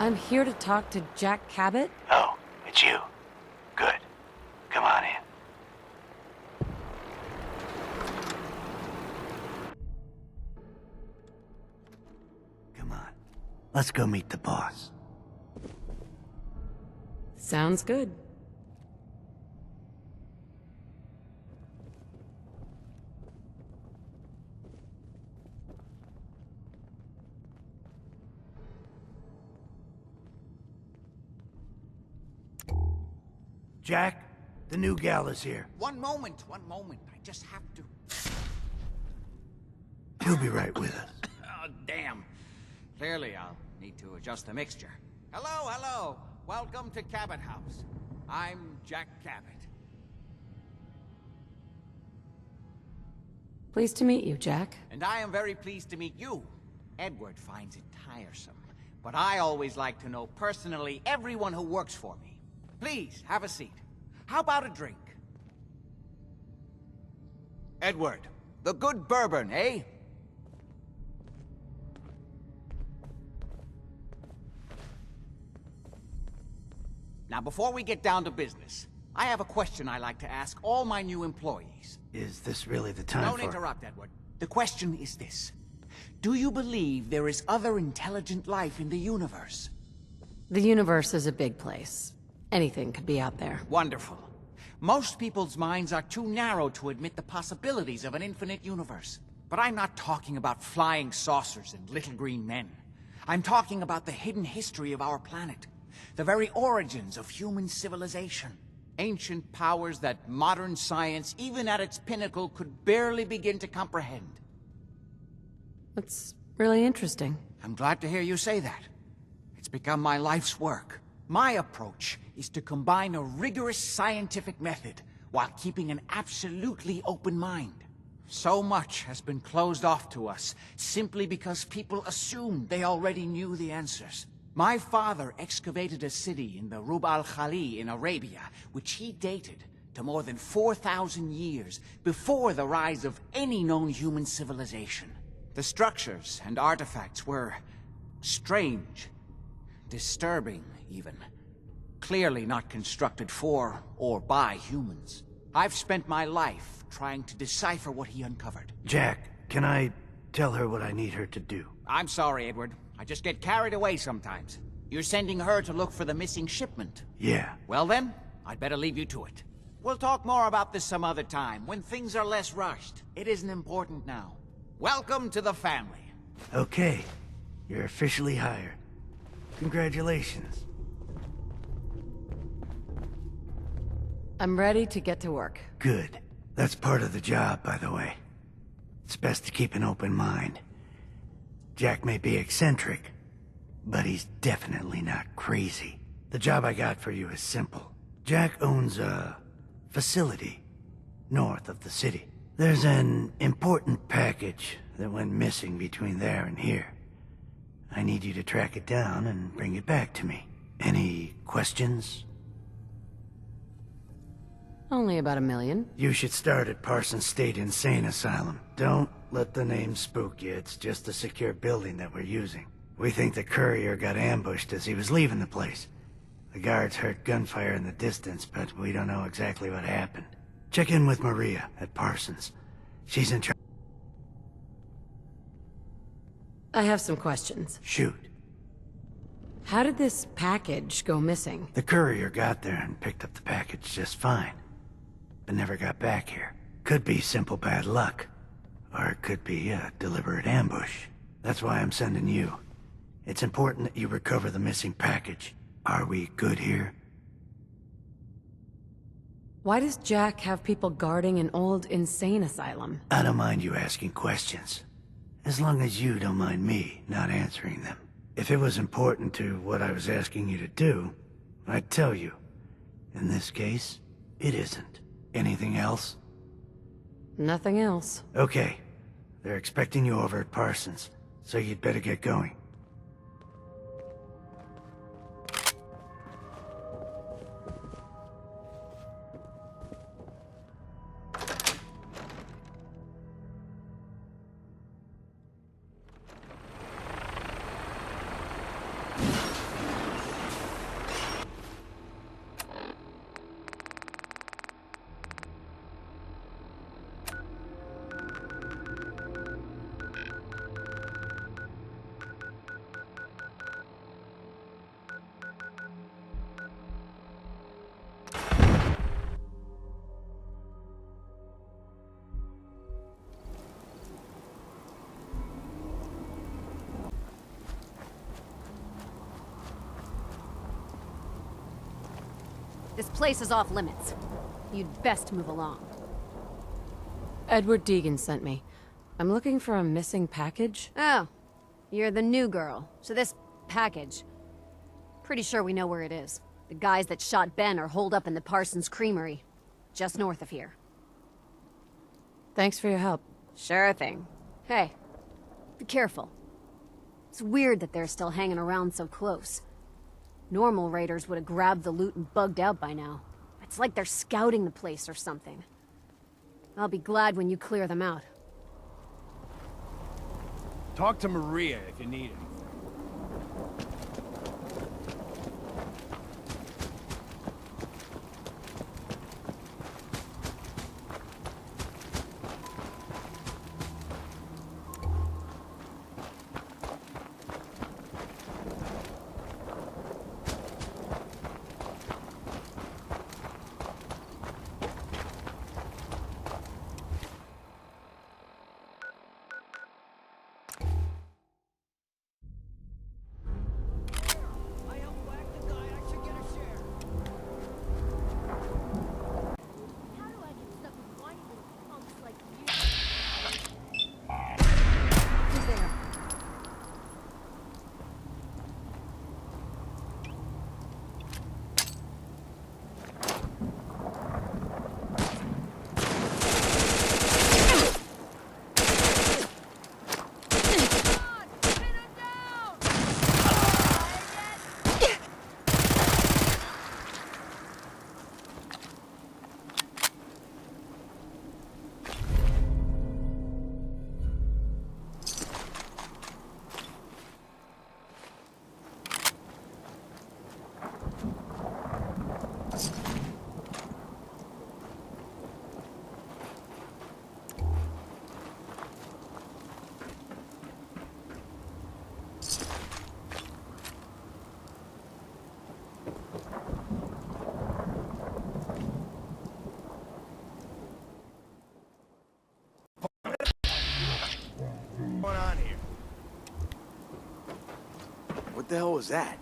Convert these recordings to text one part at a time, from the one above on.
I'm here to talk to Jack Cabot. Oh, it's you. Good. Come on in. Come on. Let's go meet the boss. Sounds good. Jack, the new gal is here. One moment. I just have to... She'll be right with us. Oh, damn. Clearly, I'll need to adjust the mixture. Hello. Welcome to Cabot House. I'm Jack Cabot. Pleased to meet you, Jack. And I am very pleased to meet you. Edward finds it tiresome, but I always like to know personally everyone who works for me. Please, have a seat. How about a drink? Edward, the good bourbon, eh? Now, before we get down to business, I have a question I like to ask all my new employees. Is this really the time Don't interrupt, Edward. The question is this. Do you believe there is other intelligent life in the universe? The universe is a big place. Anything could be out there. Wonderful. Most people's minds are too narrow to admit the possibilities of an infinite universe. But I'm not talking about flying saucers and little green men. I'm talking about the hidden history of our planet. The very origins of human civilization. Ancient powers that modern science, even at its pinnacle, could barely begin to comprehend. That's really interesting. I'm glad to hear you say that. It's become my life's work. My approach is to combine a rigorous scientific method while keeping an absolutely open mind. So much has been closed off to us simply because people assumed they already knew the answers. My father excavated a city in the Rub al-Khali in Arabia, which he dated to more than 4,000 years before the rise of any known human civilization. The structures and artifacts were strange, disturbing even. Clearly not constructed for or by humans. I've spent my life trying to decipher what he uncovered. Jack, can I tell her what I need her to do? I'm sorry, Edward. I just get carried away sometimes. You're sending her to look for the missing shipment. Yeah. Well then, I'd better leave you to it. We'll talk more about this some other time, when things are less rushed. It isn't important now. Welcome to the family. Okay. You're officially hired. Congratulations. I'm ready to get to work. Good. That's part of the job, by the way. It's best to keep an open mind. Jack may be eccentric, but he's definitely not crazy. The job I got for you is simple. Jack owns a facility north of the city. There's an important package that went missing between there and here. I need you to track it down and bring it back to me. Any questions? Only about 1 million. You should start at Parsons State Insane Asylum. Don't let the name spook you. It's just a secure building that we're using. We think the courier got ambushed as he was leaving the place. The guards heard gunfire in the distance, but we don't know exactly what happened. Check in with Maria at Parsons. She's in charge. I have some questions. Shoot. How did this package go missing? The courier got there and picked up the package just fine, but never got back here. Could be simple bad luck, or it could be a deliberate ambush. That's why I'm sending you. It's important that you recover the missing package. Are we good here? Why does Jack have people guarding an old insane asylum? I don't mind you asking questions, as long as you don't mind me not answering them. If it was important to what I was asking you to do, I'd tell you. In this case, it isn't. Anything else? Nothing else. Okay. They're expecting you over at Parsons, so you'd better get going. This place is off limits. You'd best move along. Edward Deegan sent me. I'm looking for a missing package. Oh, you're the new girl. So this package... Pretty sure we know where it is. The guys that shot Ben are holed up in the Parsons Creamery, just north of here. Thanks for your help. Sure thing. Hey, be careful. It's weird that they're still hanging around so close. Normal raiders would have grabbed the loot and bugged out by now. It's like they're scouting the place or something. I'll be glad when you clear them out. Talk to Maria if you need it. What the hell was that?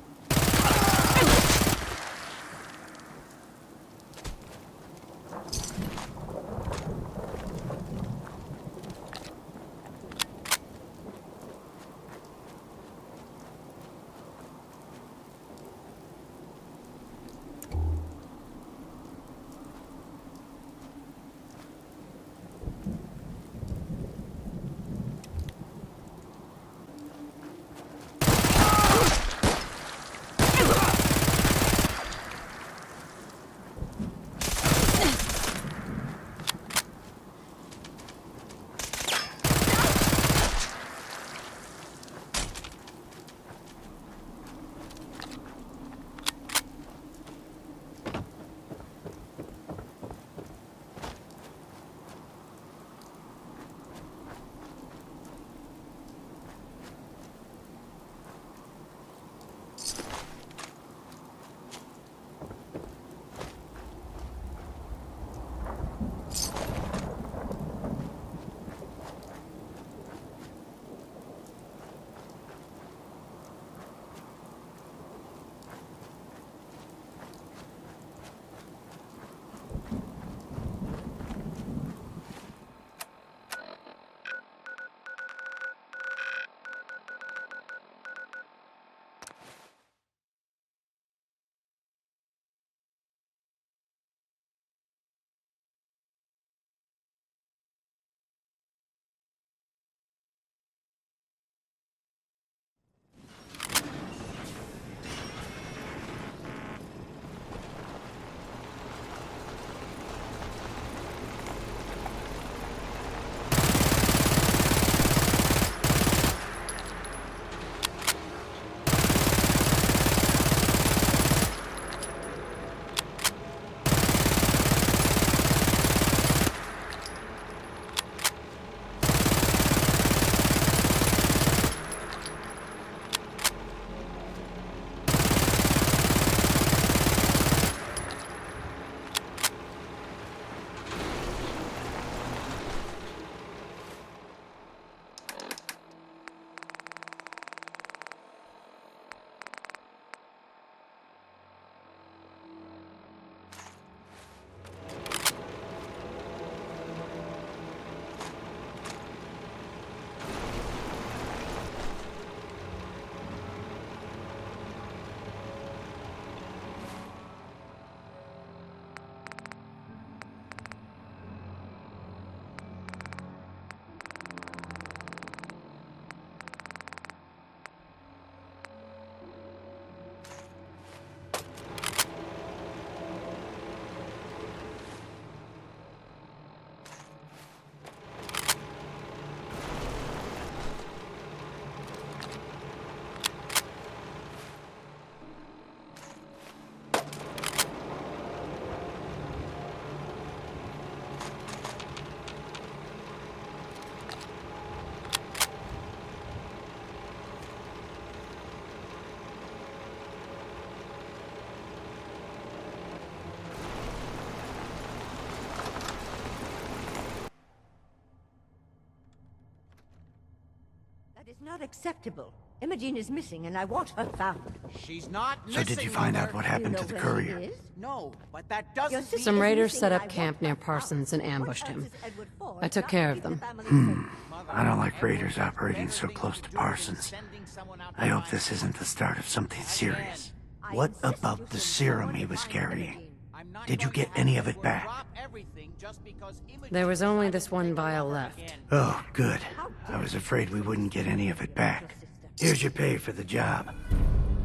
That is not acceptable. Imogene is missing, and I want her found. She's not So missing, did you find Mother. out what happened to the courier? No, but that doesn't Your mean... sister Some is raiders missing, set and up I want camp near her found. Parsons and ambushed What him. else is Edward for I if took not care to of keep the them. family safe? Mother, I don't like Edward raiders has operating better so things close to to do than Parsons. sending someone out to I hope find this her. isn't the start of something serious. I What insist you about the send serum someone he to was find carrying? Imogene. I'm not Did you going to get have any of Edward it back? drop everything just because Imogen There was only decided this to one take a vial lover left. again. Oh, good. I was afraid we wouldn't get any of it back. Here's your pay for the job.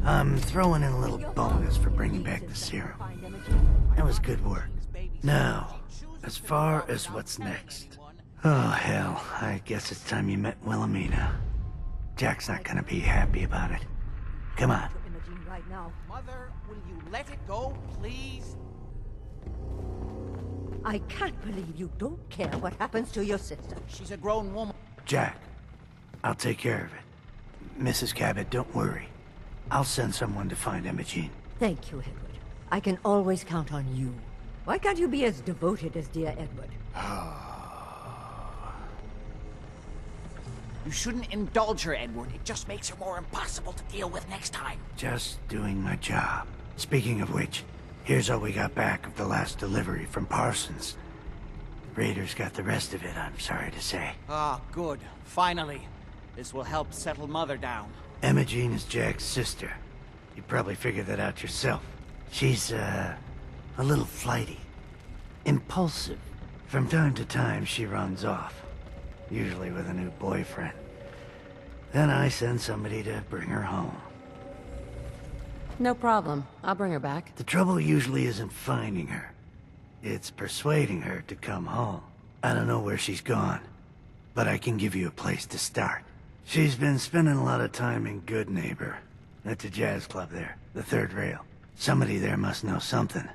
I'm throwing in a little bonus for bringing back the serum. Find Imogene. That was good work. Now, as far as what's next. Oh, hell. I guess it's time you met Wilhelmina. Jack's not gonna be happy about it. Come on. Imogene right now. Mother, will you let it go, please? I can't believe you don't care what happens to your sister. She's a grown woman. Jack, I'll take care of it. Mrs. Cabot, don't worry. I'll send someone to find Imogene. Thank you, Edward. I can always count on you. Why can't you be as devoted as dear Edward? You shouldn't indulge her, Edward. It just makes her more impossible to deal with next time. Just doing my job. Speaking of which, here's all we got back of the last delivery from Parsons. Raiders got the rest of it, I'm sorry to say. Ah, good. Finally. This will help settle Mother down. Imogene is Jack's sister. You probably figured that out yourself. She's, a little flighty. Impulsive. From time to time, she runs off. Usually with a new boyfriend. Then I send somebody to bring her home. No problem. I'll bring her back. The trouble usually isn't finding her. It's persuading her to come home. I don't know where she's gone, but I can give you a place to start. She's been spending a lot of time in Good Neighbor. That's a jazz club there, the third rail. Somebody there must know something.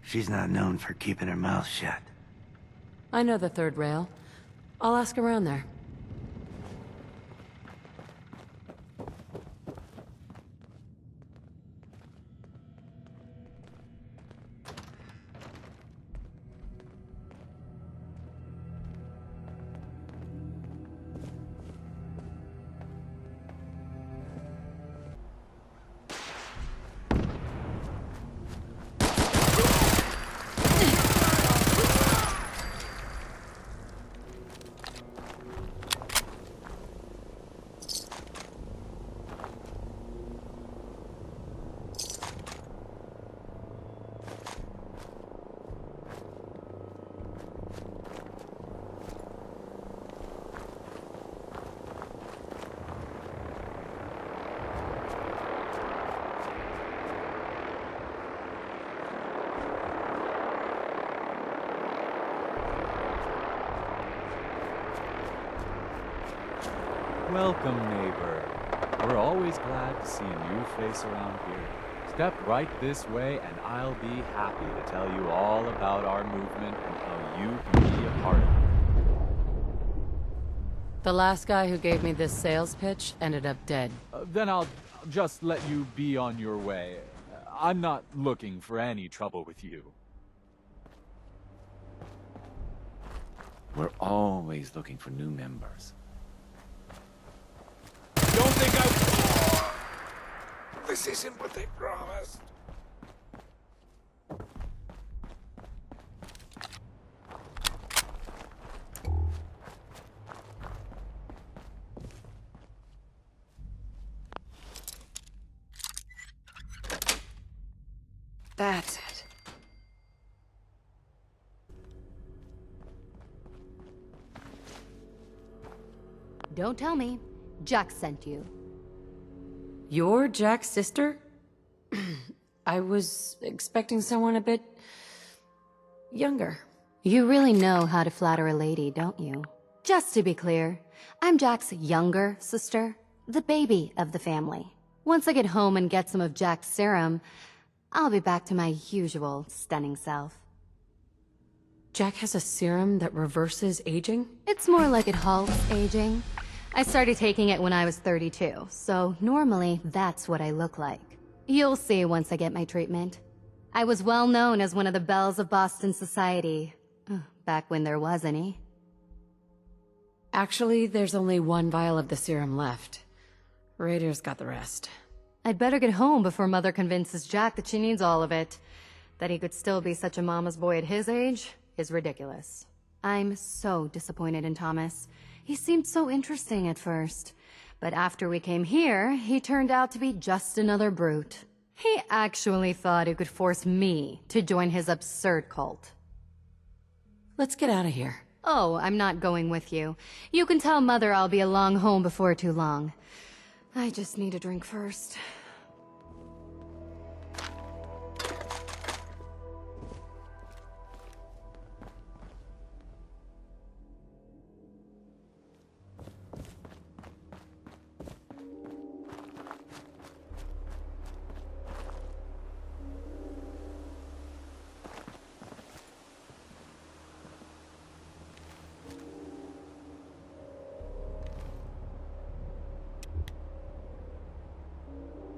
She's not known for keeping her mouth shut. I know the third rail. I'll ask around there. Welcome, neighbor. We're always glad to see a new face around here. Step right this way and I'll be happy to tell you all about our movement and how you can be a part of it. The last guy who gave me this sales pitch ended up dead. Then I'll just let you be on your way. I'm not looking for any trouble with you. We're always looking for new members. Don't think I... This isn't what they promised. That's it. Don't tell me. Jack sent you. You're Jack's sister? I was expecting someone a bit... younger. You really know how to flatter a lady, don't you? Just to be clear, I'm Jack's younger sister, the baby of the family. Once I get home and get some of Jack's serum, I'll be back to my usual stunning self. Jack has a serum that reverses aging? It's more like it halts aging. I started taking it when I was 32, so normally that's what I look like. You'll see once I get my treatment. I was well known as one of the belles of Boston society, back when there was any. Actually, there's only one vial of the serum left. Raiders got the rest. I'd better get home before Mother convinces Jack that she needs all of it. That he could still be such a mama's boy at his age is ridiculous. I'm so disappointed in Thomas. He seemed so interesting at first. But after we came here, he turned out to be just another brute. He actually thought he could force me to join his absurd cult. Let's get out of here. Oh, I'm not going with you. You can tell Mother I'll be along home before too long. I just need a drink first.